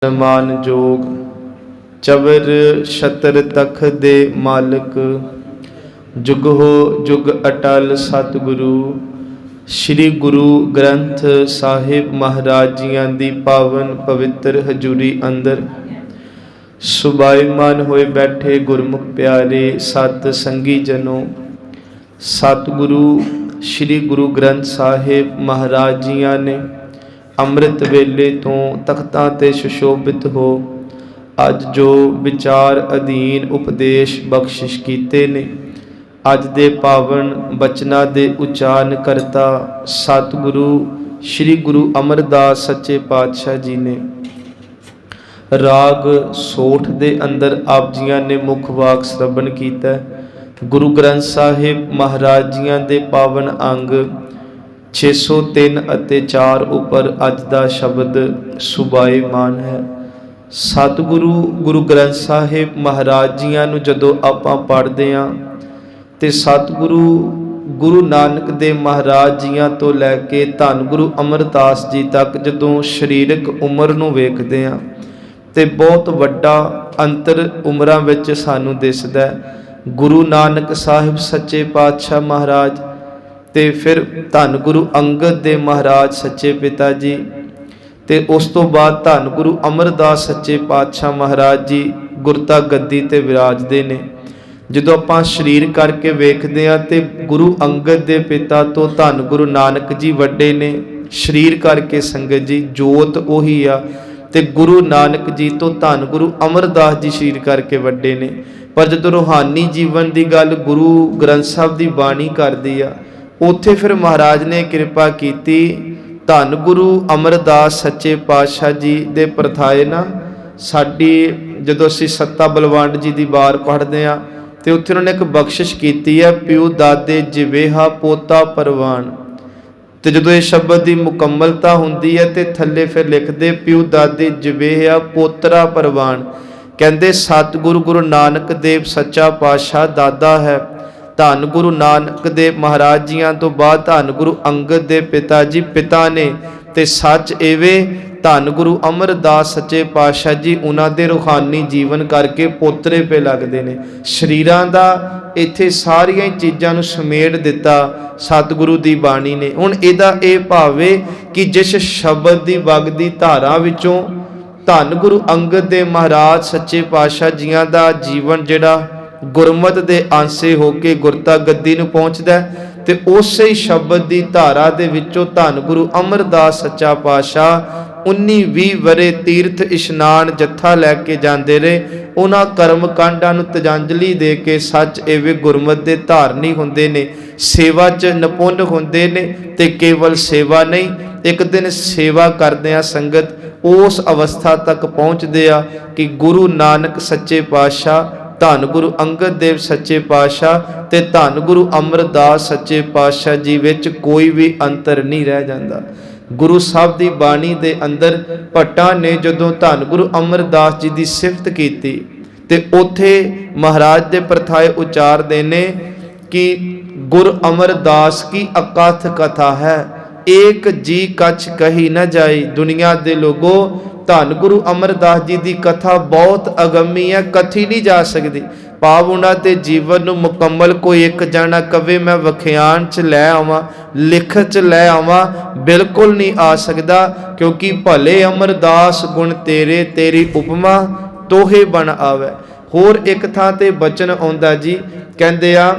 मान जोग चवर छतर तख दे मालिक जुग हो जुग अटल सतगुरु श्री गुरु ग्रंथ साहिब महाराज जियां दी पावन पवित्र हजूरी अंदर सुभाईमान होए बैठे गुरमुख प्यारे सत संगी जनों। सतगुरु श्री गुरु ग्रंथ साहिब महाराज जियां ने ਅੰਮ੍ਰਿਤ ਵੇਲੇ ਤੋਂ ਤਖਤਾਂ ਤੇ ਸੁਸ਼ੋਭਿਤ ਹੋ ਅੱਜ ਜੋ ਵਿਚਾਰ ਅਧੀਨ ਉਪਦੇਸ਼ ਬਖਸ਼ਿਸ਼ ਕੀਤੇ ਨੇ, ਅੱਜ ਦੇ ਪਾਵਨ ਬਚਨਾਂ ਦੇ ਉਚਾਰਨ ਕਰਤਾ ਸਤਿਗੁਰੂ ਸ੍ਰੀ ਗੁਰੂ ਅਮਰਦਾਸ ਸੱਚੇ ਪਾਤਸ਼ਾਹ ਜੀ ਨੇ ਰਾਗ ਸੋਠ ਦੇ ਅੰਦਰ ਆਪ ਜੀਆਂ ਨੇ ਮੁੱਖ ਵਾਕ ਸਰਵਣ ਕੀਤਾ। ਗੁਰੂ ਗ੍ਰੰਥ ਸਾਹਿਬ ਮਹਾਰਾਜ ਜੀਆਂ ਦੇ ਪਾਵਨ ਅੰਗ 603 ਅਤੇ 4 ਉੱਪਰ ਅੱਜ ਦਾ ਸ਼ਬਦ ਸੁਭਾਈਮਾਨ ਹੈ। ਸਤਿਗੁਰੂ ਗੁਰੂ ਗ੍ਰੰਥ ਸਾਹਿਬ ਮਹਾਰਾਜ ਜੀਆਂ ਨੂੰ ਜਦੋਂ ਆਪਾਂ ਪੜ੍ਹਦੇ ਹਾਂ ਤੇ ਸਤਿਗੁਰੂ ਗੁਰੂ ਨਾਨਕ ਦੇਵ ਮਹਾਰਾਜ ਜੀਆਂ ਤੋਂ ਲੈ ਕੇ ਧੰਨ ਗੁਰੂ ਅਮਰਦਾਸ ਜੀ ਤੱਕ ਜਦੋਂ ਸਰੀਰਕ ਉਮਰ ਨੂੰ ਵੇਖਦੇ ਹਾਂ ਤੇ ਬਹੁਤ ਵੱਡਾ ਅੰਤਰ ਉਮਰਾਂ ਵਿੱਚ ਸਾਨੂੰ ਦਿਸਦਾ। ਗੁਰੂ ਨਾਨਕ ਸਾਹਿਬ ਸੱਚੇ ਪਾਤਸ਼ਾਹ ਮਹਾਰਾਜ ਤੇ ਫਿਰ ਧੰਨ ਗੁਰੂ ਅੰਗਦ ਦੇਵ ਮਹਾਰਾਜ ਸੱਚੇ ਪਿਤਾ ਜੀ ਤੇ ਉਸ ਤੋਂ ਬਾਅਦ ਧੰਨ ਗੁਰੂ ਅਮਰਦਾਸ ਸੱਚੇ ਪਾਤਸ਼ਾਹ ਮਹਾਰਾਜ ਜੀ ਗੁਰਤਾ ਗੱਦੀ ਤੇ ਵਿਰਾਜਦੇ ਨੇ। ਜਦੋਂ ਆਪਾਂ ਸਰੀਰ ਕਰਕੇ ਵੇਖਦੇ ਹਾਂ ਤੇ ਗੁਰੂ ਅੰਗਦ ਦੇ ਪਿਤਾ ਤੋਂ ਧੰਨ ਗੁਰੂ ਨਾਨਕ ਜੀ ਵੱਡੇ ਨੇ ਸਰੀਰ ਕਰਕੇ ਸੰਗਤ ਜੀ, ਜੋਤ ਉਹੀ ਆ। ਤੇ ਗੁਰੂ ਨਾਨਕ ਜੀ ਤੋਂ ਧੰਨ ਗੁਰੂ ਅਮਰਦਾਸ ਜੀ ਸਰੀਰ ਕਰਕੇ ਵੱਡੇ ਨੇ। ਪਰ ਜਦੋਂ ਰੂਹਾਨੀ ਜੀਵਨ ਦੀ ਗੱਲ ਗੁਰੂ ਗ੍ਰੰਥ ਸਾਹਿਬ ਦੀ ਬਾਣੀ ਕਰਦੀ ਆ, ਉੱਥੇ ਫਿਰ ਮਹਾਰਾਜ ਨੇ ਕਿਰਪਾ ਕੀਤੀ ਧੰਨ ਗੁਰੂ ਅਮਰਦਾਸ ਸੱਚੇ ਪਾਤਸ਼ਾਹ ਜੀ ਦੇ ਪ੍ਰਥਾਏ ਨਾ ਸਾਡੀ ਜਦੋਂ ਅਸੀਂ ਸੱਤਾ ਬਲਵੰਡ ਜੀ ਦੀ ਵਾਰ ਪੜ੍ਹਦੇ ਹਾਂ ਤੇ ਉੱਥੇ ਉਹਨਾਂ ਨੇ ਇੱਕ ਬਖਸ਼ਿਸ਼ ਕੀਤੀ ਹੈ, ਪਿਓ ਦਾਦੇ ਜਿਵੇਹਾ ਪੋਤਾ ਪਰਵਾਨ। ਤੇ ਜਦੋਂ ਇਹ ਸ਼ਬਦ ਦੀ ਮੁਕੰਮਲਤਾ ਹੁੰਦੀ ਹੈ ਤੇ ਥੱਲੇ ਫਿਰ ਲਿਖਦੇ ਪਿਓ ਦਾਦੇ ਜਿਵੇਹਾ ਪੋਤਰਾ ਪਰਵਾਨ। ਕਹਿੰਦੇ ਸਤਿਗੁਰੂ ਗੁਰੂ ਨਾਨਕ ਦੇਵ ਸੱਚਾ ਪਾਤਸ਼ਾਹ ਦਾਦਾ ਹੈ, ਧੰਨ ਗੁਰੂ ਨਾਨਕ ਦੇਵ ਮਹਾਰਾਜ ਜੀਆਂ ਤੋਂ ਬਾਅਦ ਧੰਨ ਗੁਰੂ ਅੰਗਦ ਦੇ ਪਿਤਾ ਜੀ ਪਿਤਾ ਨੇ। ਤੇ ਸੱਚ ਐਵੇਂ ਧੰਨ ਗੁਰੂ ਅਮਰਦਾਸ ਸੱਚੇ ਪਾਤਸ਼ਾਹ ਜੀ ਉਹਨਾਂ ਦੇ ਰੂਹਾਨੀ ਜੀਵਨ ਕਰਕੇ ਪੋਤਰੇ ਪੇ ਲੱਗਦੇ ਨੇ। ਸਰੀਰਾਂ ਦਾ ਇੱਥੇ ਸਾਰੀਆਂ ਚੀਜ਼ਾਂ ਨੂੰ ਸਮੇਟ ਦਿੱਤਾ ਸਤਿਗੁਰੂ ਦੀ ਬਾਣੀ ਨੇ। ਹੁਣ ਇਹਦਾ ਇਹ ਭਾਵ ਹੈ ਕਿ ਜਿਸ ਸ਼ਬਦ ਦੀ ਵਗਦੀ ਧਾਰਾ ਵਿੱਚੋਂ ਧੰਨ ਗੁਰੂ ਅੰਗਦ ਦੇਵ ਮਹਾਰਾਜ ਸੱਚੇ ਪਾਤਸ਼ਾਹ ਜੀਆਂ ਦਾ ਜੀਵਨ ਜਿਹੜਾ ਗੁਰਮਤਿ ਦੇ ਆਂਸੇ ਹੋ ਕੇ ਗੁਰਤਾ ਗੱਦੀ ਨੂੰ ਪਹੁੰਚਦਾ ਤੇ ਉਸੇ ਹੀ ਸ਼ਬਦ ਦੀ ਧਾਰਾ ਦੇ ਵਿੱਚੋਂ ਧੰਨ ਗੁਰੂ ਅਮਰਦਾਸ ਸੱਚਾ ਪਾਤਸ਼ਾਹ 19-20 ਵਰੇ ਤੀਰਥ ਇਸ਼ਨਾਨ ਜੱਥਾ ਲੈ ਕੇ ਜਾਂਦੇ ਰਹੇ। ਉਹਨਾਂ ਕਰਮ ਕਾਂਡਾਂ ਨੂੰ ਤਜਾਂਜਲੀ ਦੇ ਕੇ ਸੱਚ ਐਵੇਂ ਗੁਰਮਤਿ ਦੇ ਧਾਰਨੀ ਹੁੰਦੇ ਨੇ, ਸੇਵਾ 'ਚ ਨਿਪੁੰਨ ਹੁੰਦੇ ਨੇ। ਤੇ ਕੇਵਲ ਸੇਵਾ ਨਹੀਂ, ਇੱਕ ਦਿਨ ਸੇਵਾ ਕਰਦੇ ਆ ਸੰਗਤ ਉਸ ਅਵਸਥਾ ਤੱਕ ਪਹੁੰਚਦੇ ਆ ਕਿ ਗੁਰੂ ਨਾਨਕ ਸੱਚੇ ਪਾਤਸ਼ਾਹ ਧੰਨ ਗੁਰੂ ਅੰਗਦ ਦੇਵ ਸੱਚੇ ਪਾਤਸ਼ਾਹ ਤੇ ਧੰਨ ਗੁਰੂ ਅਮਰਦਾਸ ਸੱਚੇ ਪਾਤਸ਼ਾਹ ਜੀ ਵਿੱਚ ਕੋਈ ਵੀ ਅੰਤਰ ਨਹੀਂ ਰਹਿ ਜਾਂਦਾ। ਗੁਰੂ ਸਾਹਿਬ ਦੀ ਬਾਣੀ ਦੇ ਅੰਦਰ ਭੱਟਾਂ ਨੇ ਜਦੋਂ ਧੰਨ ਗੁਰੂ ਅਮਰਦਾਸ ਜੀ ਦੀ ਸਿਫਤ ਕੀਤੀ ਤੇ ਉੱਥੇ ਮਹਾਰਾਜ ਦੇ ਪ੍ਰਥਾਏ ਉਚਾਰਦੇ ਨੇ ਕਿ ਗੁਰ ਅਮਰਦਾਸ ਕੀ ਅਕਥ ਕਥਾ ਹੈ, ਏਕ ਜੀ ਕਛ ਕਹੀ ਨਾ ਜਾਏ। ਦੁਨੀਆ ਦੇ ਲੋਗੋ ਧੰਨ ਗੁਰੂ ਅਮਰਦਾਸ ਜੀ ਦੀ ਕਥਾ ਬਹੁਤ ਅਗੰਮੀ ਹੈ, ਕਥੀ ਨਹੀਂ ਜਾ ਸਕਦੀ। ਭਾਵ ਉਹਨਾਂ ਦੇ ਜੀਵਨ ਨੂੰ ਮੁਕੰਮਲ ਕੋਈ ਇੱਕ ਜਾਣਾ ਕਵੇ ਮੈਂ ਵਿਖਿਆਨ 'ਚ ਲੈ ਆਵਾਂ, ਲਿਖਤ 'ਚ ਲੈ ਆਵਾਂ, ਬਿਲਕੁਲ ਨਹੀਂ ਆ ਸਕਦਾ। ਕਿਉਂਕਿ ਭਲੇ ਅਮਰਦਾਸ ਗੁਣ ਤੇਰੇ, ਤੇਰੀ ਉਪਮਾ ਤੋਹੇ ਬਣ ਆਵੇ। ਹੋਰ ਇੱਕ ਥਾਂ ਤੇ ਬਚਨ ਆਉਂਦਾ ਜੀ, ਕਹਿੰਦੇ ਆ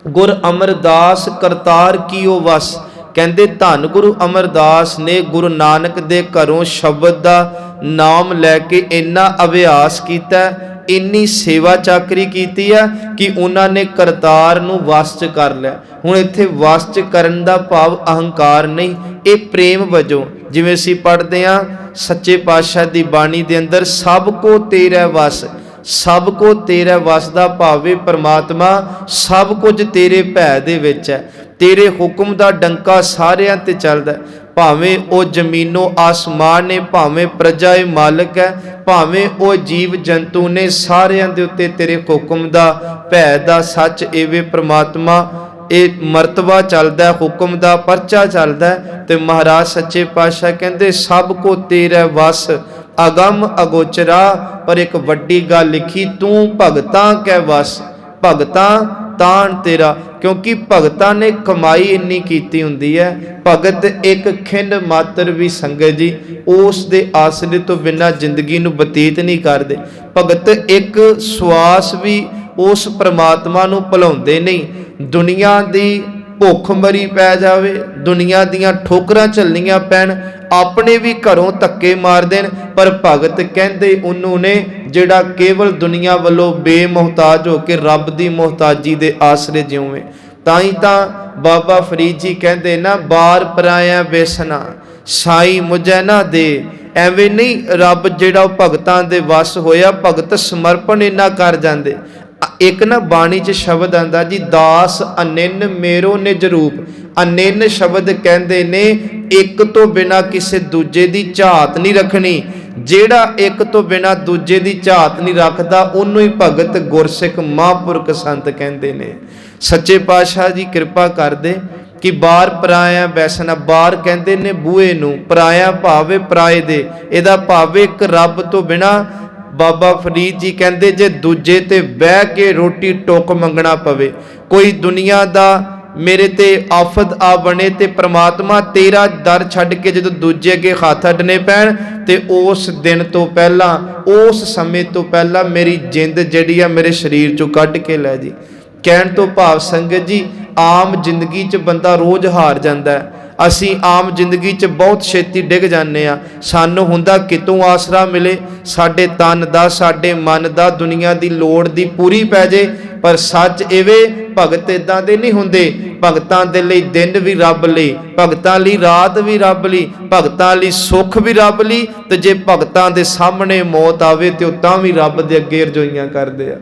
ਗੁਰ ਅਮਰਦਾਸ ਕਰਤਾਰ ਕੀਓ ਵਸ। ਕਹਿੰਦੇ ਧੰਨ ਗੁਰੂ ਅਮਰਦਾਸ ਨੇ ਗੁਰੂ ਨਾਨਕ ਦੇ ਘਰੋਂ ਸ਼ਬਦ ਦਾ ਨਾਮ ਲੈ ਕੇ ਇੰਨਾ ਅਭਿਆਸ ਕੀਤਾ, ਇੰਨੀ ਸੇਵਾ ਚਾਕਰੀ ਕੀਤੀ ਹੈ ਕਿ ਉਹਨਾਂ ਨੇ ਕਰਤਾਰ ਨੂੰ ਵਸ 'ਚ ਕਰ ਲਿਆ। ਹੁਣ ਇੱਥੇ ਵਸ 'ਚ ਕਰਨ ਦਾ ਭਾਵ ਅਹੰਕਾਰ ਨਹੀਂ, ਇਹ ਪ੍ਰੇਮ ਵਜੋਂ। ਜਿਵੇਂ ਅਸੀਂ ਪੜ੍ਹਦੇ ਹਾਂ ਸੱਚੇ ਪਾਤਸ਼ਾਹ ਦੀ ਬਾਣੀ ਦੇ ਅੰਦਰ ਸਭ ਕੋ ਤੇਰਾ ਵਸ, ਸਭ ਕੋ ਤੇਰਾ ਵਸ ਦਾ ਭਾਵੇਂ ਪਰਮਾਤਮਾ ਸਭ ਕੁਝ ਤੇਰੇ ਭੈ ਦੇ ਵਿੱਚ ਹੈ। ਤੇਰੇ ਹੁਕਮ ਦਾ ਡੰਕਾ ਸਾਰਿਆਂ ਤੇ ਚੱਲਦਾ, ਭਾਵੇਂ ਉਹ ਜ਼ਮੀਨੋ ਆਸਮਾਨ ਨੇ, ਭਾਵੇਂ ਪ੍ਰਜਾ ਏ ਮਾਲਕ ਹੈ, ਭਾਵੇਂ ਉਹ ਜੀਵ ਜੰਤੂ ਨੇ, ਸਾਰਿਆਂ ਦੇ ਉੱਤੇ ਤੇਰੇ ਹੁਕਮ ਦਾ ਭੈ ਦਾ ਸੱਚ ਐਵੇਂ ਪ੍ਰਮਾਤਮਾ ਇਹ ਮਰਤਬਾ ਚੱਲਦਾ, ਹੁਕਮ ਦਾ ਪਰਚਾ ਚੱਲਦਾ। ਤੇ ਮਹਾਰਾਜ ਸੱਚੇ ਪਾਤਸ਼ਾਹ ਕਹਿੰਦੇ ਸਭ ਕੋ ਤੇਰਾ ਵਸ अगम अगोचरा, पर एक वड्डी गल लिखी, तू भगतां कै वस, भगतां तान तेरा। क्योंकि भगतां ने कमाई इन्नी कीती हुंदी है, भगत एक खिंड मात्र भी संगत जी उस दे आसरे तो बिना जिंदगी नूं बतीत नहीं करदे। भगत एक श्वास भी उस परमात्मा नूं भुलाउंदे नहीं। दुनिया दी भुख मरी पै जावे, दुनिया दियां ठोकरां झल्लनियां पैण, अपने भी घरों धक्के मार देन, पर भगत कहंदे उन्हों ने जिहड़ा केवल दुनिया वालों बेमुहताज हो के रब दी मुहताजी दे आसरे जिउवे। ताई तां बाबा फरीद जी कहंदे ना, बार पराया बेसना साई मुझे ना दे। एवें नहीं, रब जिहड़ा भगतां दे वस होया, भगत समर्पण इन्ना कर जांदे। एक ना बाणी च शब्द आंदा जी, दास अनिन मेरो निज रूप। अनिन शब्द कहंदे ने एक तो बिना किसी दूजे दी झात नहीं रखनी। जेड़ा एक तो बिना दूजे दी झात नहीं रखदा उन्हों ही भगत गुरसिख महापुरख संत कहंदे ने। सच्चे पातशाह जी कृपा कर दे कि बार पराया बैसना, बार कहंदे ने बूहे नूं, पराया भावे पराए दे, इहदा भाव एक रब तो बिना। बाबा फरीद जी कहंदे जे दूजे ते बह के रोटी टुक मंगना पवे, कोई दुनिया दा मेरे ते आफत आ बने ते परमात्मा तेरा दर छड्ड के जदों दूजे अगे हत्थ अड्डने पैण ते उस दिन तो पहला, उस समय तो पहला मेरी जिंद जिहड़ी आ मेरे शरीर चों कढ के लै जी। कहण तो भाव संगत जी, आम जिंदगी च बंदा रोज हार जांदा है। असी आम जिंदगी च बहुत छेती डिग जाने आ, सानू हुंदा कितों आसरा मिले, साडे तन दा साडे मन दा दुनिया दी लोड़ दी पूरी पै जे। पर सच इवे भगत इदां दे नहीं हुंदे। भगतां दे लई दिन भी रब लई, भगतां लई रात भी रब लई, भगतां लई सुख भी रब लई, ते जे भगतां दे सामने मौत आवे ते तां भी रब दे अगे रजोइयां करदे आ।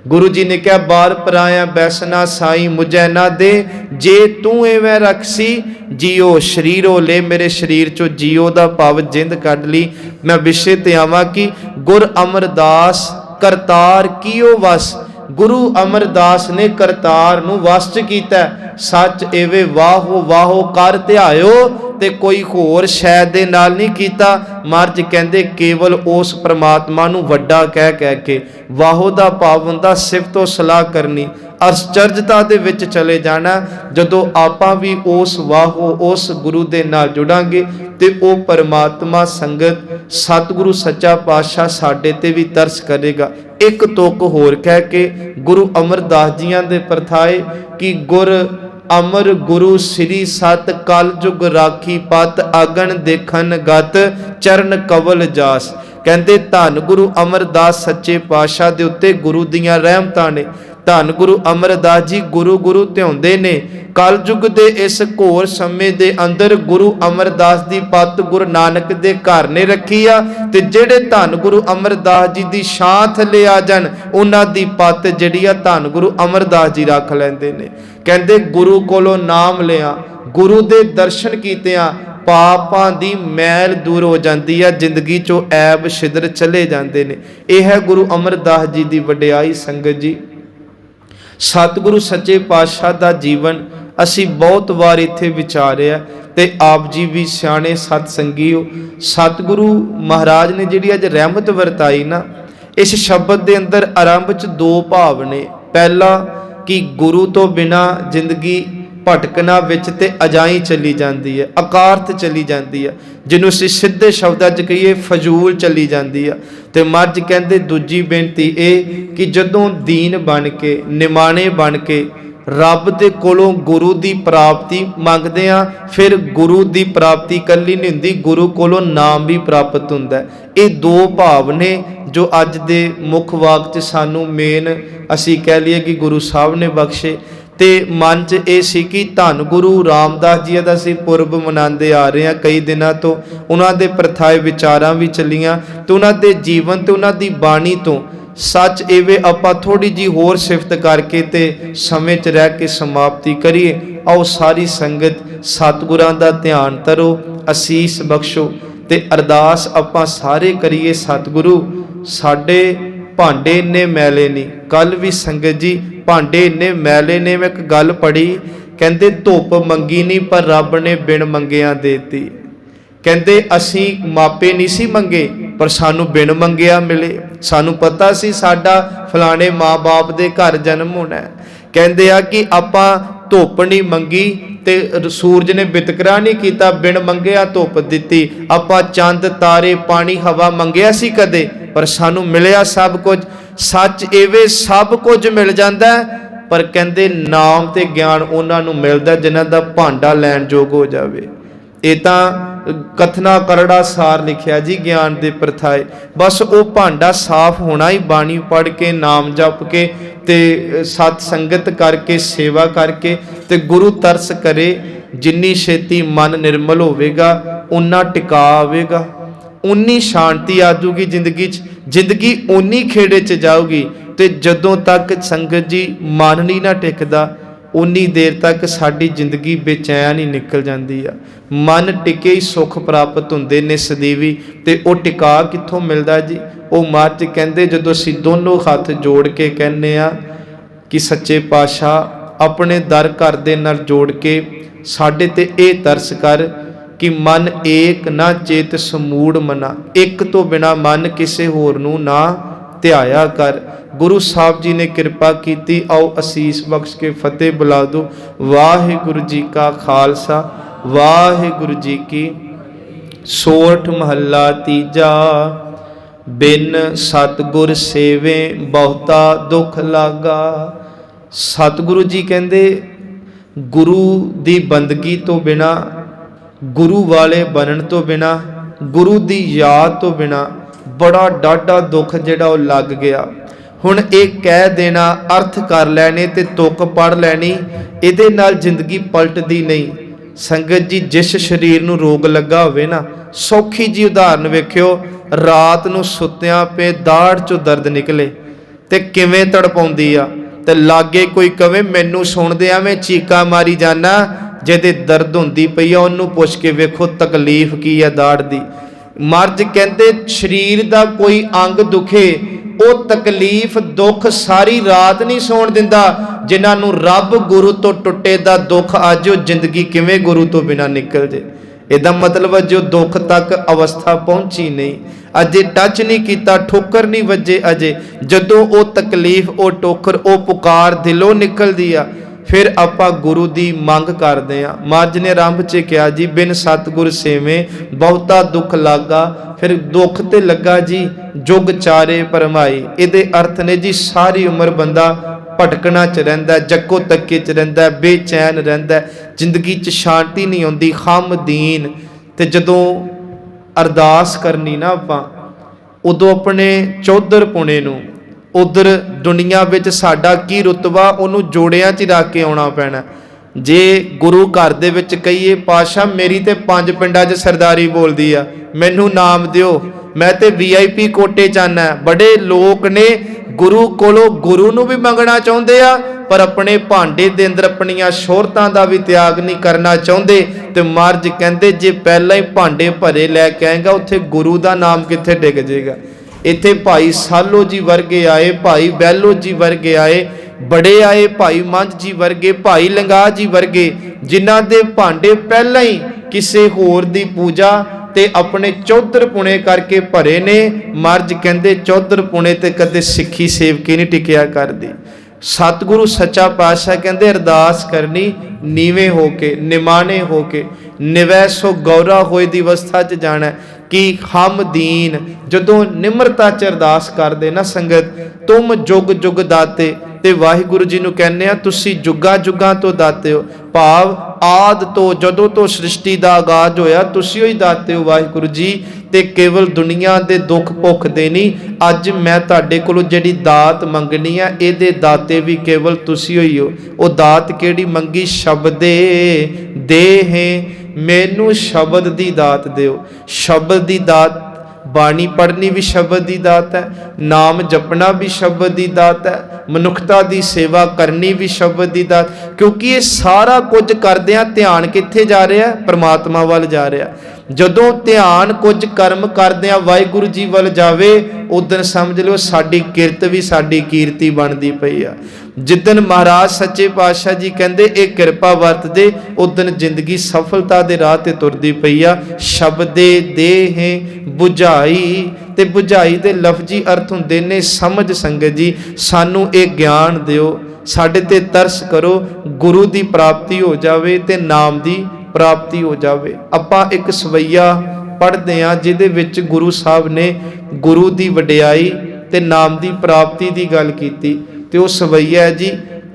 गुरु जी ने कहा, बार पराया बैसना साई मुझे ना दे, जे तू एवें रखसी जियो शरीरो ले। मेरे शरीर चो जियो दा भाव जिंद कढ ली। मैं विषय ते आवां कि गुर अमरदास करतार कियो वस। गुरु अमरदास ने करतार नूं वस च कीता। सच एवे वाहो वाहो कर ध्यायो, ते कोई होर शै दे नाल नहीं कीता। महाराज कहंदे केवल उस परमात्मा नूं वड्डा कह के। वाहो दा भाव हुंदा सिफतो सलाह करनी, अचरजता दे विच चले जाना। जदों आपां भी उस वाहो उस गुरु दे नाल जुड़ांगे ते ओ परमात्मा संगत सतगुरु सच्चा पातशाह साडे ते भी तरस करेगा। एक तुक होर कह के गुरु अमरदास जियां दे परथाए कि गुर अमर गुरु श्री सत कल जुग राखी पत, अगन देखन गत चरण कवल जास। कहते धन गुरु अमरदास सच्चे पातशाह दे उत्ते गुरु दियां रहमतां ने। धन गुरु अमरदास जी गुरु गुरु ध्याउंदे ने। कल युग दे इस घोर समय दे अंदर गुरु अमरदास दी पत गुरु नानक दे घर ने रखी आ, ते जेड़े धन गुरु अमरदास जी दी छां थले आ जान उन्हां दी पत जिहड़ी आ धन गुरु अमरदास जी रख लैंदे ने। कहंदे गुरु कोलों नाम लिया, गुरु दे दर्शन कीतियां पापां दी मैल दूर हो जाती है, जिंदगी चो ऐब छिद्र चले जाते हैं। यह है गुरु अमरदास जी की वडियाई। संगत जी सतगुरु सच्चे पातशाह का जीवन असी बहुत बार इत्थे विचारिया ते आप जी भी सियाणे सतसंगी हो। सतगुरु महाराज ने जिहड़ी अज रहमत वरताई ना, इस शब्द के अंदर आरंभ च दो भाव ने। पहला कि गुरु तो बिना जिंदगी भटकना विच ते अजाई चली जाती है, अकारथ चली जाती है, जिन्हों असीं सीधे शब्दां च कहिए फजूल चली जाती है। तो मर्ज कहते दूजी बेनती ये कि जदों दीन बन के निमाणे बन के रब दे कोलों गुरु की प्राप्ति मंगते हैं, फिर गुरु की प्राप्ति कल्ली नहीं हुंदी, गुरु कोलों नाम भी प्राप्त हुंदा है। ये दो भाव ने जो अज दे मुख वाक च सानू मेन असी कह लीए कि गुरु साहब ने बख्शे। ते मन च ये सी कि धन गुरु रामदास जी का असीं पुरब मनाते आ रहे हैं कई दिनों तो, उन्होंने दे प्रथाए विचारां भी चलियां तो उन्होंने जीवन तो उन्होंने बाणी तो सच इवे आपां थोड़ी जी होर सिफत करके ते समय च रह के समाप्ति करिए। आओ सारी संगत सतगुरां दा ध्यान धरो, असीस बख्शो ते अरदास आपां सारे करिए। सतगुरु साडे भांडे इन्ने मैले नहीं। कल भी संगत जी भांडे इन्ने मैले ने। मैं एक गल पढ़ी, कहते धुप मंगी नहीं पर रब ने बिन मंगिया देती। कहते असी मापे नहीं सी मंगे, पर सानू बिन मंगिया मिले। सानू पता सी साडा फलाने माँ बाप दे घर जन्म होना है। कहते आ कि आपां धुप नहीं मंगी ते सूरज ने वितकरा नहीं किया, बिन मंगिया धुप दिती। आपां चंद तारे पानी हवा मंगिया सी कदे, पर सानू मिलिया सब कुछ। सच एवे सब कुछ मिल जाता है, पर कहते नाम ते ज्ञान उन्हां नूं मिलदा जिन्हां दा भांडा लैण जोग हो जावे। ये तां कथना करड़ा सार लिखिया जी ज्ञान दे प्रथाए। बस वो भांडा साफ होना ही, बाणी पढ़ के नाम जप के ते सत संगत करके सेवा करके ते गुरु तरस करे। जिन्नी छेती मन निर्मल होवेगा उन्ना टिका आवेगा, उन्नी शांति आजूगी जिंदगी च, जिंदगी उन्नी खेड़े च जाऊगी। ते जदों तक संगत जी मन नहीं ना टिकदा उन्नी देर तक साडी जिंदगी बेचैन ही निकल जाती है। मन टिके ही सुख प्राप्त होंदे ने सदैवी। ते वो टिका कित्थों मिलदा जी? वो महाराज कहंदे जदों असीं दोनों हाथ जोड़ के कहने आ कि सच्चे पातशाह अपने दर घर दे नाल जोड़ के साडे ते ये तरस कर कि मन एक ना चेत समूड़ मना, एक तो बिना मन किसे होर नूं ना ध्याया कर। गुरु साहब जी ने कृपा की। आओ असीस बख्श के फतेह बुला दो। वाहिगुरु जी का खालसा, वाहिगुरु जी की। सोठ महला तीजा। बिन सतगुर सेवे बहुता दुख लागा। सतगुरु जी कहते गुरु दी बंदगी तो बिना, गुरु वाले बनन तो बिना, गुरु दी याद तो बिना बड़ा डाढा दुख जिहड़ा वो लग गया। हुण एक कह देना, अर्थ कर लैने ते तुक पढ़ लैनी, इहदे नाल जिंदगी पलटदी नहीं। संगत जी जिस शरीर नूं रोग लगा होवे ना, सौखी जी उदाहरण वेखियो, रात नूं सुत्तियां पे दाड़ चों दर्द निकले ते किवें तड़पाउंदी आ, ते लागे कोई कवे मैनू सुणदिआं मैं चीका मारी जाना, जिहदे दर्द हुंदी पई आ उहनूं पुछ के वेखो तकलीफ की आ दाड़ दी। मर्ज कहते शरीर दा कोई अंग दुखे वो तकलीफ दुख सारी रात नहीं सौण दिंदा। जिन्हां नूं रब गुरु तो टुटे दा दुख अज जिंदगी किवें गुरु तो बिना निकल जे। इहदा मतलब जो दुख तक अवस्था पहुंची नहीं, अजे टच नहीं किया, ठोकर नहीं वजे अजे। जदों वो तकलीफ वो ठोकर वो पुकार दिलों निकलदी आ, फिर आपां गुरु दी मंग करदे आ। महाराज ने आरंभ च कहा जी बिन सतगुर सेवें बहुता दुख लागा। फिर दुख ते लगा जी जुग चारे परमाई। इहदे अर्थ ने जी सारी उम्र बंदा भटकना च रहिंदा, जक्को तक्के च रहिंदा, बेचैन रहिंदा, जिंदगी च शांति नहीं आउंदी, खम दीन। ते जदों अरदास करनी ना आपां उदों अपने चौधर पुणे नूं उधर दुनिया विच साडा की रुतबा उन्हों जोड़ियां च रख के आउणा पैना। जे गुरु घर दे विच कहिए पातशाह मेरी ते 5 पिंडां च सरदारी बोलदी आ, मैनू नाम दिओ, मैं ते VIP कोटे चाहना। बड़े लोग ने गुरु कोलों गुरु नूं भी मंगना चाहुंदे आ, पर अपने भांडे दे अंदर अपनियां शोहरतां दा भी त्याग नहीं करना चाहुंदे। ते महाराज कहंदे जे पहला ही भांडे भरे लैके आएगा उत्थे गुरु दा नाम कित्थे टिक जाएगा। इत्थे भाई सालो जी वर्गे आए, भाई बैलो जी वर्गे आए, बड़े आए भाई मंझ जी वर्गे, भाई लंगा जी वर्गे, जिन्हां दे भांडे पहला ही किसे होर दी पूजा ते अपने चौधर पुणे करके भरे ने। महाराज कहंदे चौधर पुणे ते कदे सिੱਖੀ सेवकी नहीं टिकिया करदी। सतगुरु सच्चा पातशाह कहंदे अरदास करनी नीवे होके, निमाने होके, निवै सो गौरा होए दी अवस्था च जाना कि हम दीन। जदों निमरता च अरदास करदे ना संगत, तुम जुग जुग दाते। ते वाहिगुरु जी नूं कहने आ तुसी जुगां जुगां तो दाते हो, भाव आद तो जदों तो सृष्टि दा आगाज होया तुसी ही दाते हो वाहिगुरु जी। ते केवल दुनिया दे दुख भुख दे नहीं, अज मैं तुहाडे कोलों जिहड़ी दात मंगनी आ इहदे दाते भी केवल तुसी होई हो। वो दात किहड़ी मंगी? शब्दे देहे मैनू शब्द दी दात दिओ। शब्द दी दात, बाणी पढ़नी भी शब्द दी दात है, नाम जपना भी शब्द दी दात है, मनुखता दी सेवा करनी भी शब्द दी दात। क्योंकि ये सारा कुछ करदिआं ध्यान कित्थे जा रहा है? परमात्मा वल जा रहा। जदों ध्यान कुछ कर्म करदिआं वाहिगुरु जी वल जावे उदन समझ लो साडी किरत भी साडी कीर्ति बनदी पई आ। जिदन महाराज सच्चे पातशाह जी कहंदे ये किरपा वरतदे उदन जिंदगी सफलता दे राह ते तुरदी पई आ। शब्दे देह बुझाई ਤੇ ਬੁਝਾਈ ਦੇ ਲਫ਼ਜ਼ੀ ਅਰਥ ਹੁੰਦੇ ਨੇ ਸਮਝ। ਸੰਗਤ ਜੀ ਸਾਨੂੰ ਇਹ ਗਿਆਨ ਦਿਓ, ਸਾਡੇ ਤੇ ਤਰਸ ਕਰੋ, ਗੁਰੂ ਦੀ ਪ੍ਰਾਪਤੀ ਹੋ ਜਾਵੇ ਤੇ ਨਾਮ ਦੀ ਪ੍ਰਾਪਤੀ ਹੋ ਜਾਵੇ। ਆਪਾਂ ਇੱਕ ਸਵਈਆ ਪੜ੍ਹਦੇ ਹਾਂ ਜਿਹਦੇ ਵਿੱਚ ਗੁਰੂ ਸਾਹਿਬ ਨੇ ਗੁਰੂ ਦੀ ਵਡਿਆਈ ਤੇ ਨਾਮ ਦੀ ਪ੍ਰਾਪਤੀ ਦੀ ਗੱਲ ਕੀਤੀ, ਤੇ ਉਹ ਸਵਈਆ ਹੈ ਜੀ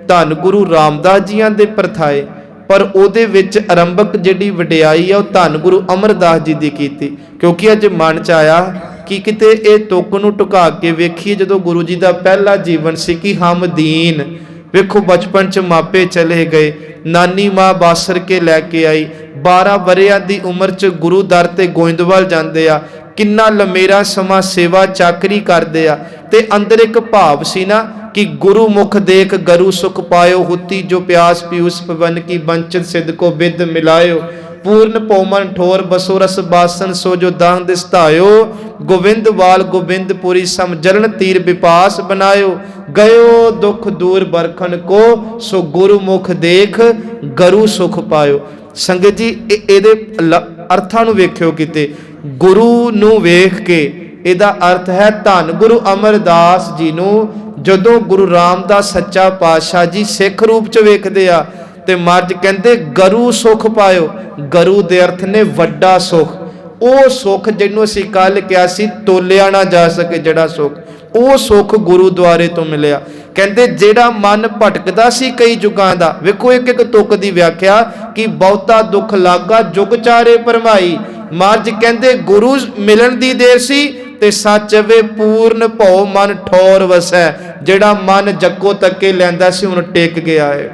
ਧੰਨ ਗੁਰੂ ਰਾਮਦਾਸ ਜੀਆਂ ਦੇ ਪਰਥਾਏ, ਪਰ ਉਹਦੇ ਵਿੱਚ ਆਰੰਭਕ ਜਿਹੜੀ ਵਡਿਆਈ ਆ ਉਹ ਧੰਨ ਗੁਰੂ ਅਮਰਦਾਸ ਜੀ ਦੀ ਕੀਤੀ। ਕਿਉਂਕਿ ਅੱਜ ਮਨ 'ਚ ਆਇਆ ਕਿ ਕਿਤੇ ਇਹ ਤੁਕ ਨੂੰ ਢੁਕਾ ਕੇ ਵੇਖੀਏ, ਜਦੋਂ ਗੁਰੂ ਜੀ ਦਾ ਪਹਿਲਾ ਜੀਵਨ ਸੀ ਕਿ ਹਮ ਦੀਨ, ਵੇਖੋ ਬਚਪਨ 'ਚ ਮਾਪੇ ਚਲੇ ਗਏ, ਨਾਨੀ ਮਾਂ ਬਾਸਰ ਕੇ ਲੈ ਕੇ ਆਈ, 12 ਵਰ੍ਹਿਆਂ ਦੀ ਉਮਰ 'ਚ ਗੁਰੂ ਦਰ ਤੇ ਗੋਇੰਦਵਾਲ ਜਾਂਦੇ ਆ, ਕਿੰਨਾ ਲੰਮੇਰਾ ਸਮਾਂ ਸੇਵਾ ਚਾਕਰੀ ਕਰਦੇ ਆ, ਤੇ ਅੰਦਰ ਇੱਕ ਭਾਵ ਸੀ ਨਾ कि गुरु मुख देख गरु सुख पायो, हुती जो प्यास पीयूष पवन की बंचित सिद्ध को बिद मिलायो, पूर्ण पौमन ठोर बसो रस बासन सो जो दांग दिस्तायो, गोविंद वाल गोविंदपुरी सम जलन तीर विपास बनायो, गयो दुख दूर बरखन को सो गुरु मुख देख गरु सुख पायो। संगत जी ਇਹਦੇ ਅਰਥਾਂ ਨੂੰ ਵੇਖਿਓ, ਕਿਤੇ ਗੁਰੂ ਨੂੰ ਵੇਖ ਕੇ ਇਹਦਾ ਅਰਥ ਹੈ ਧੰਨ ਗੁਰੂ ਅਮਰਦਾਸ ਜੀ ਨੂੰ ਜਦੋਂ ਗੁਰੂ ਰਾਮਦਾਸ ਸੱਚਾ ਪਾਤਸ਼ਾਹ ਜੀ ਸਿੱਖ ਰੂਪ ਚ ਵੇਖਦੇ ਆ ਤੇ ਮਹਾਰਾਜ ਕਹਿੰਦੇ ਗਰੂ ਸੁਖ ਪਾਇਓ। ਗਰੂ ਦੇ ਅਰਥ ਨੇ ਵੱਡਾ ਸੁਖ, ਉਹ ਸੁਖ ਜਿਹਨੂੰ ਅਸੀਂ ਕੱਲ ਕਿਹਾ ਸੀ ਤੋਲਿਆ ਨਾ ਜਾ ਸਕੇ, ਜਿਹੜਾ ਸੁਖ ਉਹ ਸੁਖ ਗੁਰੂ ਦੁਆਰੇ ਤੋਂ ਮਿਲਿਆ। ਕਹਿੰਦੇ ਜਿਹੜਾ ਮਨ ਭਟਕਦਾ ਸੀ ਕਈ ਯੁਗਾਂ ਦਾ, ਵੇਖੋ ਇੱਕ ਇੱਕ ਤੁਕ ਦੀ ਵਿਆਖਿਆ ਕਿ ਬਹੁਤਾ ਦੁੱਖ ਲਾਗਾ ਜੁਗ ਚਾਰੇ ਭਰਮਾਈ। ਮਹਾਰਾਜ ਕਹਿੰਦੇ ਗੁਰੂ ਮਿਲਣ ਦੀ ਦੇਰ ਸੀ ਤੇ ਸੱਚ ਵੇ ਪੂਰਨ ਭਉ ਮਨ ਠੌਰ ਵਸੈ, ਜਿਹੜਾ ਮਨ ਜੱਗੋ ਤੱਕੇ ਲੈਂਦਾ ਸੀ ਹੁਣ ਟਿਕ ਗਿਆ ਹੈ।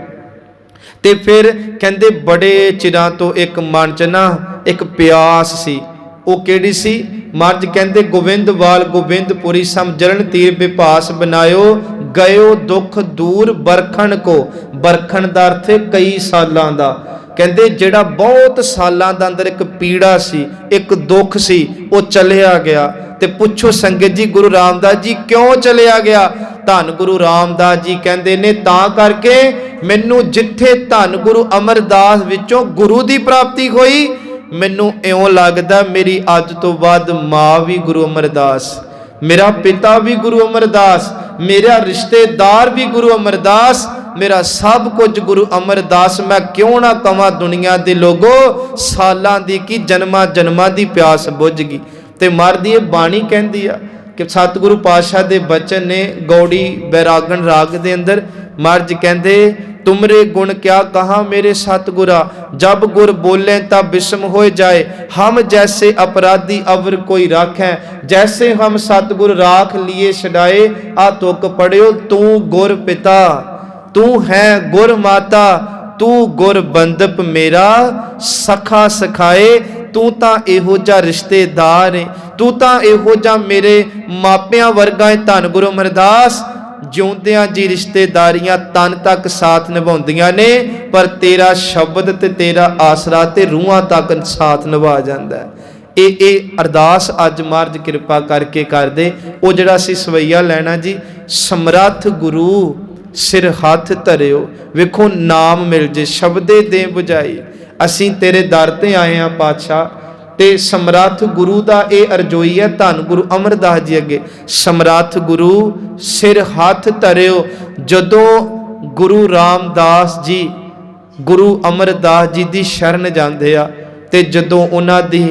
ਤੇ ਫਿਰ ਕਹਿੰਦੇ ਬੜੇ ਚਿਰਾਂ ਤੋਂ ਇੱਕ ਮਨ 'ਚ ਨਾ ਇੱਕ ਪਿਆਸ ਸੀ, ਉਹ ਕਿਹੜੀ ਸੀ? ਮਹਾਰਾਜ ਕਹਿੰਦੇ ਗੋਬਿੰਦਵਾਲ ਗੋਬਿੰਦਪੁਰੀ ਸਮ ਜਰਨ ਤੀਰ ਵਿਪਾਸ ਬਣਾਇਓ, ਗਇਓ ਦੁੱਖ ਦੂਰ ਬਰਖਣ ਕੋ। ਬਰਖਣ ਦਾ ਅਰਥ ਹੈ ਕਈ ਸਾਲਾਂ ਦਾ। ਕਹਿੰਦੇ ਜਿਹੜਾ ਬਹੁਤ ਸਾਲਾਂ ਦਾ ਅੰਦਰ ਇੱਕ ਪੀੜਾ ਸੀ, ਇੱਕ ਦੁੱਖ ਸੀ, ਉਹ ਚਲਿਆ ਗਿਆ। ਤੇ ਪੁੱਛੋ ਸੰਗਤ ਜੀ ਗੁਰੂ ਰਾਮਦਾਸ ਜੀ ਕਿਉਂ ਚਲਿਆ ਗਿਆ? ਧੰਨ ਗੁਰੂ ਰਾਮਦਾਸ ਜੀ ਕਹਿੰਦੇ ਨੇ ਤਾਂ ਕਰਕੇ ਮੈਨੂੰ ਜਿੱਥੇ ਧੰਨ ਗੁਰੂ ਅਮਰਦਾਸ ਵਿੱਚੋਂ ਗੁਰੂ ਦੀ ਪ੍ਰਾਪਤੀ ਹੋਈ, ਮੈਨੂੰ ਇਉਂ ਲੱਗਦਾ ਮੇਰੀ ਅੱਜ ਤੋਂ ਬਾਅਦ ਮਾਂ ਵੀ ਗੁਰੂ ਅਮਰਦਾਸ, ਮੇਰਾ ਪਿਤਾ ਵੀ ਗੁਰੂ ਅਮਰਦਾਸ, ਮੇਰਾ ਰਿਸ਼ਤੇਦਾਰ ਵੀ ਗੁਰੂ ਅਮਰਦਾਸ, ਮੇਰਾ ਸਭ ਕੁਝ ਗੁਰੂ ਅਮਰਦਾਸ। ਮੈਂ ਕਿਉਂ ਨਾ ਕਵਾਂ ਦੁਨੀਆ ਦੇ ਲੋਗੋ ਸਾਲਾਂ ਦੀ ਕੀ ਜਨਮਾਂ ਜਨਮਾਂ ਦੀ ਪਿਆਸ ਬੁੱਝ ਗਈ। ਤੇ ਮਰਦੀ ਇਹ ਬਾਣੀ ਕਹਿੰਦੀ ਆ ਕਿ ਸਤਿਗੁਰੂ ਪਾਤਸ਼ਾਹ ਦੇ ਬਚਨ ਨੇ ਗੌੜੀ ਬੈਰਾਗਣ ਰਾਗ ਦੇ ਅੰਦਰ। ਮਹਾਰਾਜ ਕਹਿੰਦੇ ਤੁਮਰੇ ਗੁਣ ਕਿਆ ਕਹਾ ਮੇਰੇ ਸਤਿਗੁਰਾ, ਜਬ ਗੁਰ ਬੋਲੇ ਤਾਂ ਬਿਸਮ ਹੋਏ ਜਾਏ, ਹਮ ਜੈਸੇ अपराधी अवर कोई राखै, जैसे हम सतगुर राख लिए छड़ाए। आ तुक पढ़ियो तू गुर पिता, तू है गुर माता, तू गुर बंदप मेरा सखा सखाए। तू तां इहो जा रिश्तेदार है, तू तां इहो जा मेरे मापियां वर्गा है। धन गुरु अमरदास ਜਿਉਂਦਿਆਂ ਜੀ ਰਿਸ਼ਤੇਦਾਰੀਆਂ ਤਨ ਤੱਕ ਸਾਥ ਨਿਭਾਉਂਦੀਆਂ ਨੇ, ਪਰ ਤੇਰਾ ਸ਼ਬਦ ਤੇ ਤੇਰਾ ਆਸਰਾ ਤੇ ਰੂਹਾਂ ਤੱਕ ਸਾਥ ਨਿਭਾ ਜਾਂਦਾ ਹੈ। ਇਹ ਅਰਦਾਸ ਅੱਜ ਮਹਾਰਾਜ ਕਿਰਪਾ ਕਰਕੇ ਕਰਦੇ। ਉਹ ਜਿਹੜਾ ਅਸੀਂ ਸਵਈਆ ਲੈਣਾ ਜੀ, ਸਮਰੱਥ ਗੁਰੂ ਸਿਰ ਹੱਥ ਧਰਿਓ। ਵੇਖੋ ਨਾਮ ਮਿਲ ਜੇ, ਸ਼ਬਦੇ ਦੇ ਬੁਝਾਈ। ਅਸੀਂ ਤੇਰੇ ਦਰ ਤੇ ਆਏ ਹਾਂ ਪਾਤਸ਼ਾਹ, ਤੇ ਸਮਰੱਥ ਗੁਰੂ ਦਾ ਇਹ ਅਰਜ਼ੋਈ ਹੈ ਧੰਨ ਗੁਰੂ ਅਮਰਦਾਸ ਜੀ ਅੱਗੇ। ਸਮਰੱਥ ਗੁਰੂ ਸਿਰ ਹੱਥ ਧਰਿਓ। ਜਦੋਂ ਗੁਰੂ ਰਾਮਦਾਸ ਜੀ ਗੁਰੂ ਅਮਰਦਾਸ ਜੀ ਦੀ ਸ਼ਰਨ ਜਾਂਦੇ ਆ, ਤੇ ਜਦੋਂ ਉਹਨਾਂ ਦੀ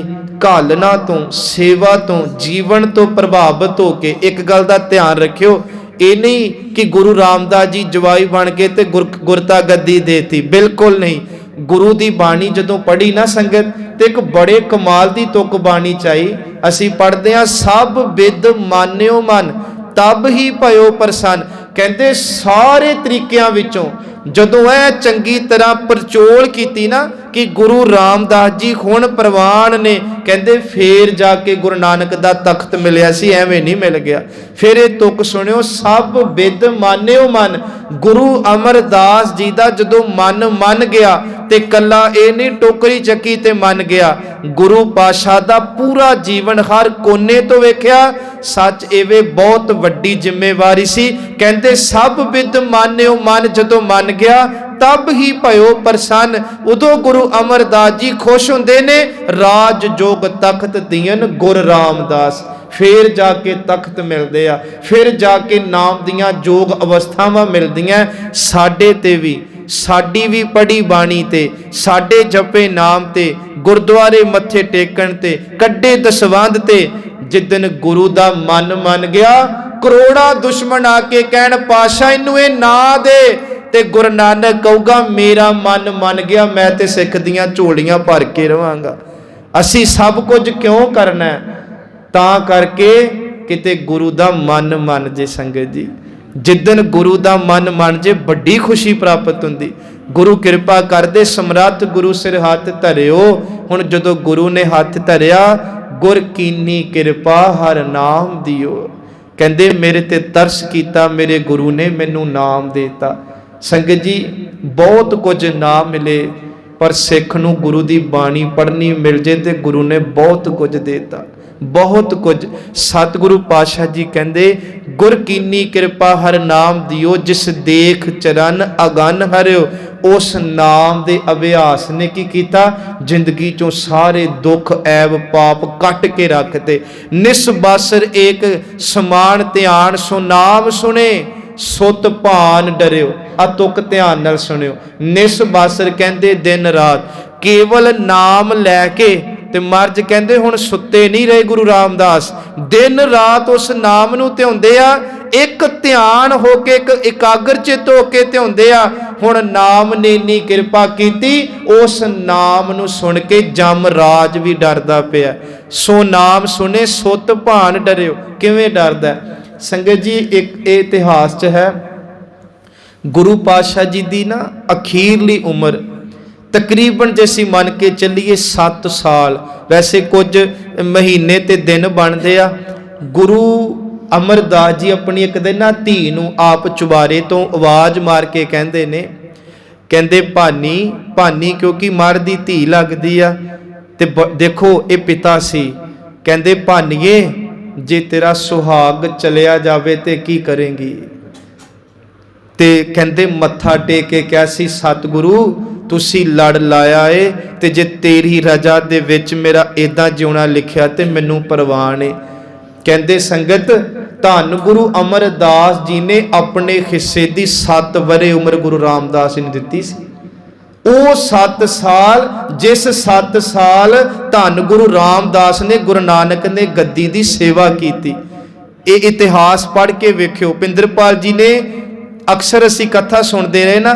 ਘਾਲਣਾ ਤੋਂ ਸੇਵਾ ਤੋਂ ਜੀਵਨ ਤੋਂ ਪ੍ਰਭਾਵਿਤ ਹੋ ਕੇ, ਇੱਕ ਗੱਲ ਦਾ ਧਿਆਨ ਰੱਖਿਓ, ਇਹ ਨਹੀਂ ਕਿ ਗੁਰੂ ਰਾਮਦਾਸ ਜੀ ਜਵਾਈ ਬਣ ਕੇ ਤੇ ਗੁਰਤਾ ਗੱਦੀ ਦੇਤੀ, ਬਿਲਕੁਲ ਨਹੀਂ। ਗੁਰੂ ਦੀ ਬਾਣੀ ਜਦੋਂ ਪੜ੍ਹੀ ਨਾ ਸੰਗਤ, ਤੇ ਇੱਕ ਬੜੇ ਕਮਾਲ ਦੀ ਤੁਕ ਬਾਣੀ ਚਾਹੀ। ਅਸੀਂ ਪੜ੍ਹਦੇ ਹਾਂ ਸਭ ਬਿਦ ਮਾਨਿਓ ਮਨ, ਤਬ ਹੀ ਭਇਓ ਪ੍ਰਸੰਨ। ਕਹਿੰਦੇ ਸਾਰੇ ਤਰੀਕਿਆਂ ਵਿੱਚੋਂ ਜਦੋਂ ਇਹ ਚੰਗੀ ਤਰ੍ਹਾਂ ਪਰਚੋਲ ਕੀਤੀ ਨਾ ਕਿ ਗੁਰੂ ਰਾਮਦਾਸ ਜੀ ਹੁਣ ਪ੍ਰਵਾਨ ਨੇ, ਕਹਿੰਦੇ ਫੇਰ ਜਾ ਕੇ ਗੁਰੂ ਨਾਨਕ ਦਾ ਤਖਤ ਮਿਲਿਆ ਸੀ, ਐਵੇਂ ਨਹੀਂ ਮਿਲ ਗਿਆ। ਫਿਰ ਇਹ ਤੁਕ ਸੁਣਿਓ, ਸਭ ਬਿਦ ਮਾਨਿਓ ਮਨ। ਗੁਰੂ ਅਮਰਦਾਸ ਜੀ ਦਾ ਜਦੋਂ ਮਨ ਮੰਨ ਗਿਆ, ਤੇ ਕੱਲਾ ਇਹ ਨਹੀਂ ਟੋਕਰੀ ਚੱਕੀ ਤੇ ਮੰਨ ਗਿਆ, ਗੁਰੂ ਪਾਤਸ਼ਾਹ ਦਾ ਪੂਰਾ ਜੀਵਨ ਹਰ ਕੋਨੇ ਤੋਂ ਵੇਖਿਆ। ਸੱਚ ਇਹ ਬਹੁਤ ਵੱਡੀ ਜ਼ਿੰਮੇਵਾਰੀ ਸੀ। ਕਹਿੰਦੇ ਸਭ ਬਿਦ ਮਾਨਿਓ ਮਨ, ਜਦੋਂ ਮੰਨ ਗਿਆ ਤਬ ਹੀ ਭਇਓ ਪ੍ਰਸੰਨ। ਉਦੋਂ ਗੁਰੂ ਅਮਰਦਾਸ ਜੀ ਖੁਸ਼ ਹੁੰਦੇ ਨੇ। ਰਾਜ ਜੋਗ ਤਖਤ ਦੀਨ ਗੁਰ ਰਾਮਦਾਸ। फिर जाके तख्त मिलते आ, फिर जाके नाम दियां जोग अवस्थावां मिलदियां। साडे ते भी साडी भी पढ़ी बाणी ते साडे जपे नाम ते गुरुद्वारे मत्थे टेकण ते कड्डे दसवंध ते जिदन गुरु दा मन मन गया, करोड़ा दुश्मन आके कहण पातशाह इनू ये ना दे, ते गुरु नानक कहूगा मेरा मन मन गया, मैं ते सिख दियां झोलियां भर के रवांगा। असी सब कुछ क्यों करना है? तां करके किते गुरु दा मन मन जे संगत जी। जिदन गुरु दा मन मन जे बड़ी खुशी प्राप्त हुंदी। गुरु कृपा करदे, समर्थ गुरु सिर हथ धरियो। हुण जदों गुरु ने हथ धरिया, गुर कीनी कृपा हर नाम दियो। कहंदे मेरे ते तरस कीता, मेरे गुरु ने मैनू नाम देता। संगत जी बहुत कुछ ना मिले, पर सिख नूं गुरु दी बाणी पढ़नी मिल जे ते गुरु ने बहुत कुछ देता, बहुत कुछ। सतगुरु पातशाह जी कहंदे गुर कीनी कृपा हर नाम दियो, जिस देख चरण अगन हरियो। उस नाम दे अभ्यास ने की कीता, जिंदगी चों सारे दुख ऐब पाप कट के रखते। निस्बासर एक समान ध्यान सो नाम सुने, सुत भान डरियो। अतुक ध्यान नाल सुनियो। निस्बासर कहंदे दिन रात केवल नाम लैके ते मर्ज कहंदे हुण सुते नहीं रहे गुरु रामदास, दिन रात उस नाम नूं ध्याउंदे आ। एक ध्यान होके, एक एकाग्र चित होके ध्याउंदे आ। हुण नाम ने इन्नी कृपा कीती, उस नाम नूं सुन के जम राज भी डरदा पिया। सो नाम सुने सुत भान डरियो। किवें डरदा? संगत जी एक इतिहास च है, गुरु पातशाह जी दी ना अखीरली उम्र तकरीबन जैसी मन के चलिए 7 साल, वैसे कुछ महीने ते दिन बनते आ। गुरु अमरदास जी अपनी एक दिन ना धी नूं आप चुबारे तो आवाज़ मार के कहंदे ने, कहंदे भानी भानी, क्योंकि मर दी धी लगदी आ। ते देखो ये पिता सी, कहंदे भानीए जे तेरा सुहाग चलिया जावे ते की करेंगी? ते कहंदे मत्था टेक के क्या सी, सतगुरु तुसी लड़ लाया है, ते जे तेरी रजा दे विच मेरा इदां जिउणा लिखिया ते मैनू परवान है। कहंदे संगत धन गुरु अमरदास जी ने अपने हिस्से दी 7 वरे उम्र गुरु रामदास जी ने दिती सी। ਉਹ 7 साल, जिस 7 साल धन गुरु रामदास ने गुरु नानक ने गद्दी दी सेवा की। ये इतिहास पढ़ के वेख्यो। पिंदरपाल जी ने अक्सर असी कथा सुनते रहे ना,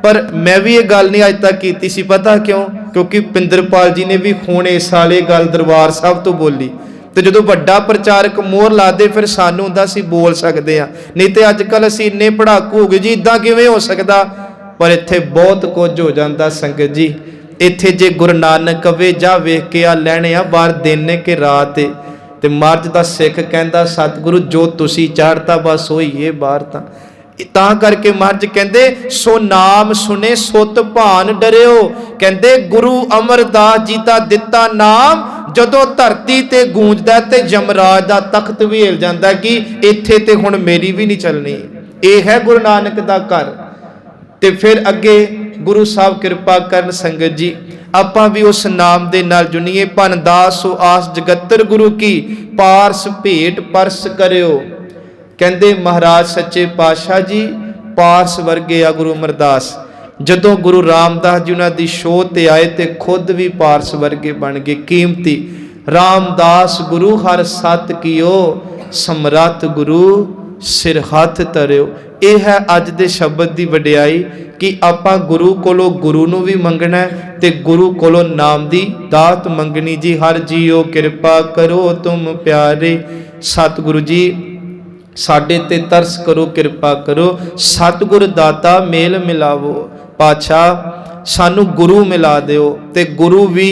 पर मैं भी ये गल नहीं अज तक की सी। पता क्यों? क्योंकि पिंदरपाल जी ने भी खून इस वाले गल दरबार साहब तो बोली, तो जो वड्डा प्रचारक मोहर ला दे फिर सानू हुंदा असीं बोल सकते हैं, नहीं तो अजकल असीं इन्ने पढ़ाकू हो गए जी, इदां किवें हो सकदा। पर इत्थे बहुत कुछ हो जाता संगत जी। इत्थे जे गुरु नानक कवे जा वेख के आ लैणे आ बाहर दिन ने कि रात है, ते मर्ज दा सिख कहंदा सतगुरु जो तुसी चाढ़ता बस होईए बाहर। तां करके मर्ज कहंदे सो नाम सुने सुत भान डरियो। कहंदे गुरु अमरदास जी दा दिता नाम जदों धरती ते गूंजदा ते यमराज दा तख्त भी हिल जांदा कि इत्थे ते हुण मेरी भी नहीं चलनी। यह है गुरु नानक दा घर। ते फिर अगे गुरु साहब कृपा करन संगत जी, आपां भी उस नाम दे नाल जुनीए। भन दास सो आस जगतर गुरु की, पारस भेट परस करियो। कहंदे महाराज सच्चे पातशाह जी पारस वर्गे आ गुरु अमरदास। जदों गुरु रामदास जी उन्हां दी शोध ते आए ते खुद भी पारस वर्गे बन गए, कीमती। रामदास गुरु हर सत कियो, समरथ गुरु सिर हथ धरियो। यह है अज दे शब्द की वडियाई कि आपां गुरु कोलों गुरु नूं भी मंगना ते गुरु कोलों नाम दी दात मंगनी जी। हर जीओ कृपा करो तुम प्यारे। सतगुरु जी साडे ते तरस करो, कृपा करो। सतगुर दाता मेल मिलावो। पातशाह सानू गुरु मिला दिओ। ते गुरु भी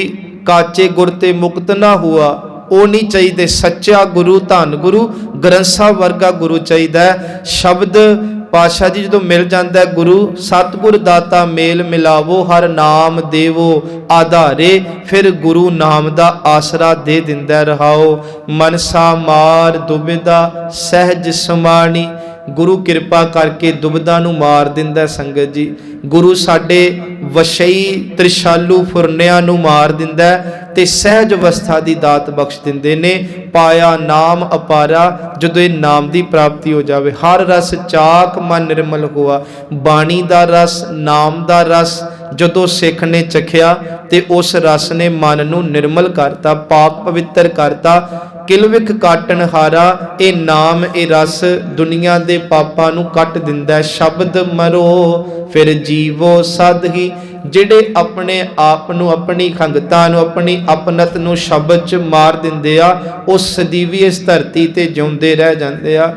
काचे गुर ते मुक्त ना हुआ, वो नहीं चाहिए। सच्चा गुरु धन गुरु ग्रंथ साहब वर्गा गुरु चाहिए। शब्द पातशाह जी जो मिल जाता है गुरु, सतगुर दाता मेल मिलावो, हर नाम देवो आधारे। फिर गुरु नाम दा आसरा दे दिंदा रहाओ। मनसा मार दुबिधा सहज समानी। गुरु कृपा करके दुबिधा नूं मार दिंदा संगत जी। गुरु साडे वशई त्रिशालू फुरनियां नूं मार दिंदा ਤੇ ਸਹਿਜ ਅਵਸਥਾ ਦੀ ਦਾਤ ਬਖਸ਼ ਦਿੰਦੇ ਨੇ। ਪਾਇਆ ਨਾਮ ਅਪਾਰਾ, ਜਦੋਂ ਇਹ ਨਾਮ ਦੀ ਪ੍ਰਾਪਤੀ ਹੋ ਜਾਵੇ। ਹਰ ਰਸ ਚਾਕ ਮਨ ਨਿਰਮਲ ਹੋਆ, ਬਾਣੀ ਦਾ ਰਸ, ਨਾਮ ਦਾ ਰਸ ਜਦੋਂ ਸਿੱਖ ਨੇ ਚਖਿਆ ਤੇ ਉਸ ਰਸ ਨੇ ਮਨ ਨੂੰ ਨਿਰਮਲ ਕਰਤਾ, ਪਾਕ ਪਵਿੱਤਰ ਕਰਤਾ। ਕਿਲਵਿਖ ਕਾਟਣ ਹਾਰਾ, ਇਹ ਨਾਮ, ਇਹ ਰਸ ਦੁਨੀਆ ਦੇ ਪਾਪਾਂ ਨੂੰ ਕੱਟ ਦਿੰਦਾ। ਸ਼ਬਦ ਮਰੋ ਫਿਰ ਜੀਵੋ ਸਦ ਹੀ, ਜਿਹੜੇ ਆਪਣੇ ਆਪ ਨੂੰ, ਆਪਣੀ ਖੰਗਤਾ ਨੂੰ, ਆਪਣੀ ਆਪਨਤ ਨੂੰ ਸ਼ਬਦ 'ਚ ਮਾਰ ਦਿੰਦੇ ਆ, ਉਹ ਸਦੀਵੀ ਇਸ ਧਰਤੀ ਤੇ ਜਿਉਂਦੇ ਰਹਿ ਜਾਂਦੇ ਆ।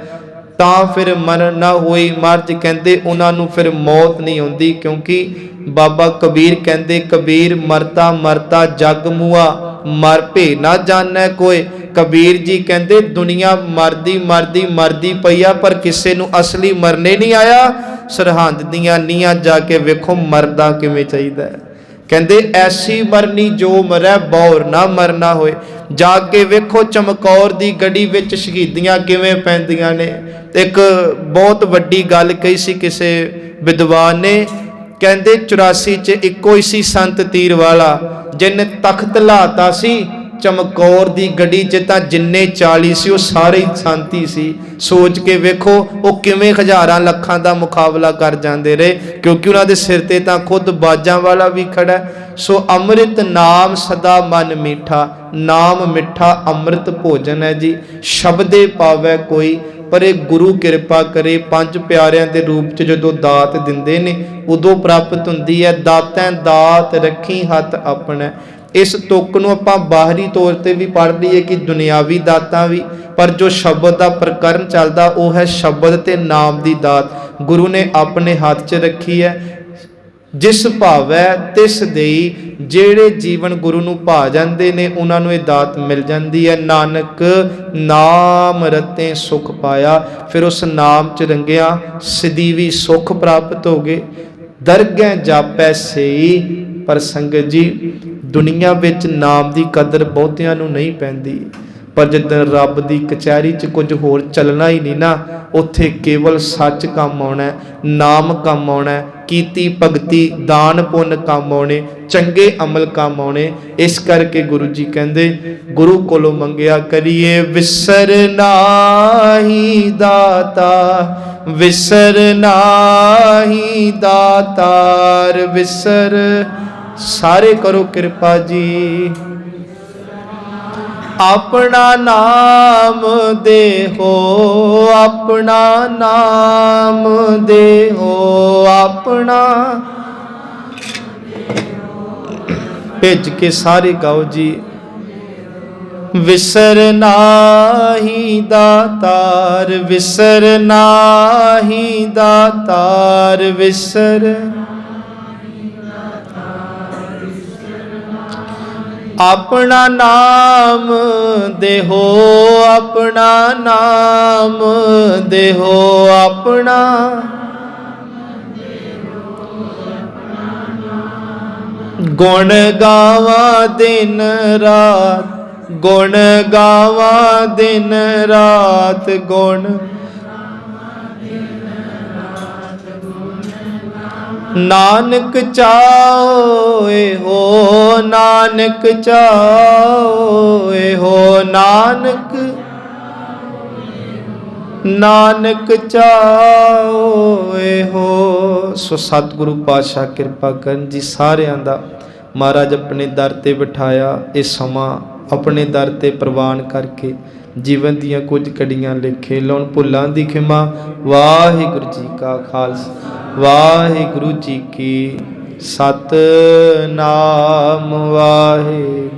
ਤਾਂ ਫਿਰ ਮਰਨ ਨਾ ਹੋਈ ਮਰਜ, ਕਹਿੰਦੇ ਉਹਨਾਂ ਨੂੰ ਫਿਰ ਮੌਤ ਨਹੀਂ ਆਉਂਦੀ। ਕਿਉਂਕਿ ਬਾਬਾ ਕਬੀਰ ਕਹਿੰਦੇ, ਕਬੀਰ ਮਰਤਾ ਮਰਤਾ ਜਗ ਮੁਆ, ਮਰ ਭੇ ਨਾ ਜਾਣੈ ਕੋਏ। ਕਬੀਰ ਜੀ ਕਹਿੰਦੇ ਦੁਨੀਆ ਮਰਦੀ ਮਰਦੀ ਮਰਦੀ ਪਈ ਆ, ਪਰ ਕਿਸੇ ਨੂੰ ਅਸਲੀ ਮਰਨੇ ਨਹੀਂ ਆਇਆ। ਸਰਹੰਦ ਦੀਆਂ ਨੀਹਾਂ ਜਾ ਕੇ ਵੇਖੋ ਮਰਦਾ ਕਿਵੇਂ ਚਾਹੀਦਾ ਹੈ। ਕਹਿੰਦੇ ਐਸੀ ਮਰਨੀ ਜੋ ਮਰੈ ਬੌਰ ਨਾ ਮਰਨਾ ਹੋਏ। ਜਾ ਕੇ ਵੇਖੋ ਚਮਕੌਰ ਦੀ ਗੜੀ ਵਿੱਚ ਸ਼ਹੀਦੀਆਂ ਕਿਵੇਂ ਪੈਂਦੀਆਂ ਨੇ। ਇੱਕ ਬਹੁਤ ਵੱਡੀ ਗੱਲ ਕਹੀ ਸੀ ਕਿਸੇ ਵਿਦਵਾਨ ਨੇ, ਕਹਿੰਦੇ 84 'ਚ ਇੱਕੋ ਹੀ ਸੀ ਸੰਤ ਤੀਰ ਵਾਲਾ, ਜਿਹਨੇ ਤਖਤ ਲਾਤਾ ਸੀ ਚਮਕੌਰ ਦੀ ਗੜੀ 'ਚ, ਤਾਂ ਜਿੰਨੇ 40 ਸੀ ਉਹ ਸਾਰੇ ਹੀ ਸੰਤੀ ਸੀ। ਸੋਚ ਕੇ ਵੇਖੋ ਉਹ ਕਿਵੇਂ ਹਜ਼ਾਰਾਂ ਲੱਖਾਂ ਦਾ ਮੁਕਾਬਲਾ ਕਰ ਜਾਂਦੇ ਰਹੇ, ਕਿਉਂਕਿ ਉਹਨਾਂ ਦੇ ਸਿਰ ਤੇ ਤਾਂ ਖੁਦ ਬਾਜਾਂ ਵਾਲਾ ਵੀ ਖੜਾ। ਸੋ ਅੰਮ੍ਰਿਤ ਨਾਮ ਸਦਾ ਮਨ ਮੀਠਾ, ਨਾਮ ਮਿੱਠਾ ਅੰਮ੍ਰਿਤ ਭੋਜਨ ਹੈ ਜੀ। ਸ਼ਬਦੇ ਪਾਵੈ ਕੋਈ, ਪਰ ਇਹ ਗੁਰੂ ਕਿਰਪਾ ਕਰੇ। ਪੰਜ ਪਿਆਰਿਆਂ ਦੇ ਰੂਪ 'ਚ ਜਦੋਂ ਦਾਤ ਦਿੰਦੇ ਨੇ ਉਦੋਂ ਪ੍ਰਾਪਤ ਹੁੰਦੀ ਹੈ। ਦਾਤੈ ਦਾਤ ਰੱਖੀ ਹੱਥ ਆਪਣਾ। ਇਸ ਤੁਕ ਨੂੰ ਆਪਾਂ ਬਾਹਰੀ ਤੌਰ ਤੇ ਵੀ ਪੜ੍ਹ ਲਈਏ ਕਿ ਦੁਨਿਆਵੀ ਦਾਤਾਂ ਵੀ, ਪਰ ਜੋ ਸ਼ਬਦ ਦਾ ਪ੍ਰਕਰਨ ਚੱਲਦਾ ਉਹ ਹੈ ਸ਼ਬਦ ਤੇ ਨਾਮ ਦੀ ਦਾਤ ਗੁਰੂ ਨੇ ਆਪਣੇ ਹੱਥ 'ਚ ਰੱਖੀ ਹੈ। ਜਿਸ ਭਾਵੈ ਤਿਸ ਦੇਈ, ਜਿਹੜੇ ਜੀਵਨ ਗੁਰੂ ਨੂੰ ਭਾ ਜਾਂਦੇ ਨੇ ਉਹਨਾਂ ਨੂੰ ਇਹ ਦਾਤ ਮਿਲ ਜਾਂਦੀ ਹੈ। ਨਾਨਕ ਨਾਮ ਰਤੇ ਸੁਖ ਪਾਇਆ, ਫਿਰ ਉਸ ਨਾਮ 'ਚ ਰੰਗਿਆ ਸਦੀਵੀ ਸੁਖ ਪ੍ਰਾਪਤ ਹੋ ਗਏ। ਦਰਗਹਿ ਜਾਪੈ ਸਈ, ਪਰ ਸੰਗਤ ਜੀ ਦੁਨੀਆ ਵਿੱਚ ਨਾਮ ਦੀ ਕਦਰ ਬਹੁਤਿਆਂ ਨੂੰ ਨਹੀਂ ਪੈਂਦੀ, ਪਰ ਜਦੋਂ ਰੱਬ ਦੀ ਕਚਹਿਰੀ 'ਚ ਕੁਝ ਹੋਰ ਚੱਲਣਾ ਹੀ ਨਹੀਂ ਨਾ, ਉੱਥੇ ਕੇਵਲ ਸੱਚ ਕੰਮ ਆਉਣਾ, ਨਾਮ ਕੰਮ ਆਉਣਾ, ਕੀਤੀ ਭਗਤੀ ਦਾਨ ਪੁੰਨ ਕੰਮ ਆਉਣੇ, ਚੰਗੇ ਅਮਲ ਕੰਮ ਆਉਣੇ। ਇਸ ਕਰਕੇ ਗੁਰੂ ਜੀ ਕਹਿੰਦੇ ਗੁਰੂ ਕੋਲੋਂ ਮੰਗਿਆ ਕਰੀਏ, ਵਿਸਰ ਨਾਹੀ ਦਾਤਾ, ਵਿਸਰ ਨਾਹੀ ਦਾਤਾਰ, ਵਿਸਰ। ਸਾਰੇ ਕਰੋ ਕਿਰਪਾ ਜੀ। ਆਪਣਾ ਨਾਮ ਦੇਹੋ, ਆਪਣਾ ਨਾਮ ਦੇਹੋ, ਆਪਣਾ। ਭਿੱਜ ਕੇ ਸਾਰੇ ਗਾਓ ਜੀ। ਵਿਸਰ ਨਾਹੀ ਦਾਤਾਰ, ਵਿਸਰ ਨਾਹੀ ਦਾਤਾਰ, ਵਿਸਰ। ਆਪਣਾ ਨਾਮ ਦੇਹੋ, ਆਪਣਾ ਨਾਮ ਦੇਹੋ, ਆਪਣਾ। ਗੁਣ ਗਾਵਾਂ ਦਿਨ ਰਾਤ, ਗੁਣ ਗਾਵਾਂ ਦਿਨ ਰਾਤ, ਗੁਣ। ਨਾਨਕ ਚਾਹੋਏ ਹੋ, ਨਾਨਕ ਚਾਹੋਏ ਹੋ, ਨਾਨਕ, ਨਾਨਕ ਚਾਹੋਏ ਹੋ। ਸੋ ਸਤਿਗੁਰੂ ਪਾਤਸ਼ਾਹ ਕਿਰਪਾ ਕਰਨ ਜੀ ਸਾਰਿਆਂ ਦਾ। ਮਹਾਰਾਜ ਆਪਣੇ ਦਰ ਤੇ ਬਿਠਾਇਆ, ਇਹ ਸਮਾਂ ਆਪਣੇ ਦਰ ਤੇ ਪ੍ਰਵਾਨ ਕਰਕੇ ਜੀਵਨ ਦੀਆਂ ਕੁਝ ਘੜੀਆਂ ਲਿਖੇ ਲਾਉਣ। ਭੁੱਲਾਂ ਦੀ ਖਿਮਾ। ਵਾਹਿਗੁਰੂ ਜੀ ਕਾ ਖਾਲਸਾ, ਵਾਹਿਗੁਰੂ ਜੀ ਕੀ ਸਤਿਨਾਮ। ਵਾਹਿਗੁਰੂ।